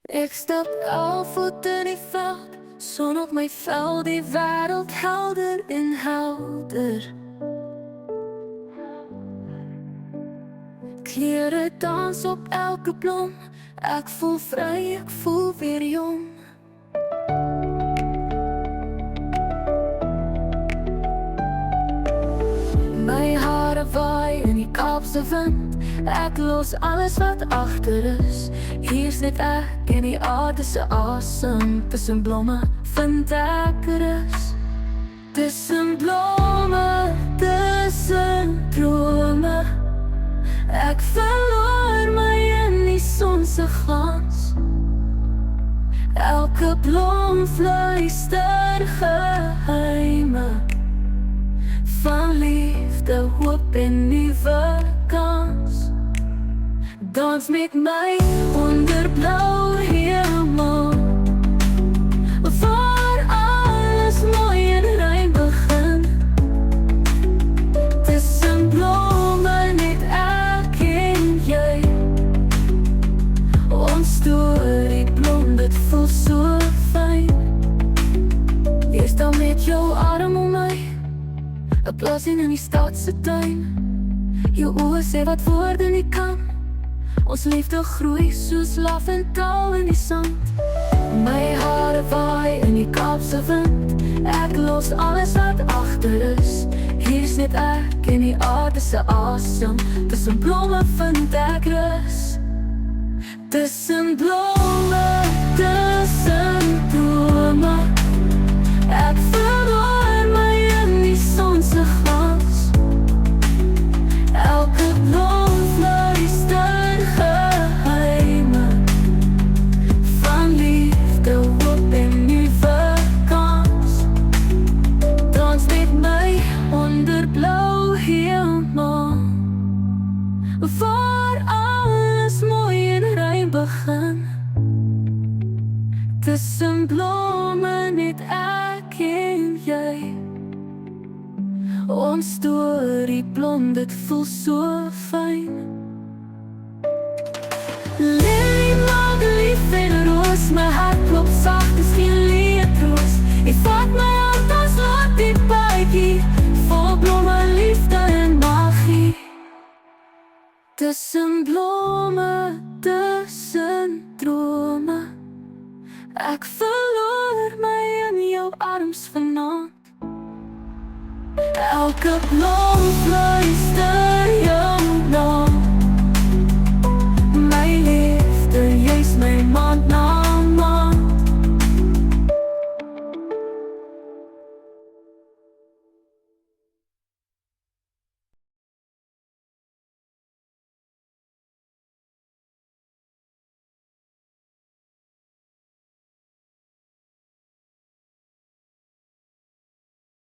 Ik stap al voet in die veld, zon op mijn vel, die wereld helder en helder. Kleuren dans op elke blom, ik voel vrij, ik voel weer jong. Mijn haren waaien in die Kaapse wind, ik los alles wat achter is. Hier zit ik in die aardse asem, tussen bloemen vind ik rust. Tussen bloemen, tussen dromen, ik verloor mij in die zonse glans. Elke bloem fluister geheimen van liefde, hoop en nieuwe kans. Dans met mij onder blauw hemel, waar alles mooi en rein begint. Tussen bloemen net ek en jy, ons storie blom, dit voel so fijn. Wees dan met jou arm om my, 'n plasing in die stadse tuin. Jou oë sê wat woorde nie kan, ons liefde groei soos laventel in die sand. My hare waai in die Kaapse wind, ek los alles wat agter is. Hier's net ek en die aardse asem, tussen blomme vind ek rus. Tussen blomme, tussen drome, ek verloor my in die sonse glans. Elke blom fluister geheimen van liefde, hoop en nieuwe kans. Dans met my onder blauw hemel, waar alles mooi en rein begin. Tussen blomme net ek en jy, ons storie blom, dit voel so fijn. Lily, maak lief en roos, my hart klop zacht, is geen leedroos. Jy vat my hand als laat die paadjie, vol blomme, liefde en magie. Tussen blomme, tussen drome, ek verloor my in jou arms vanaand. Elke blom fluister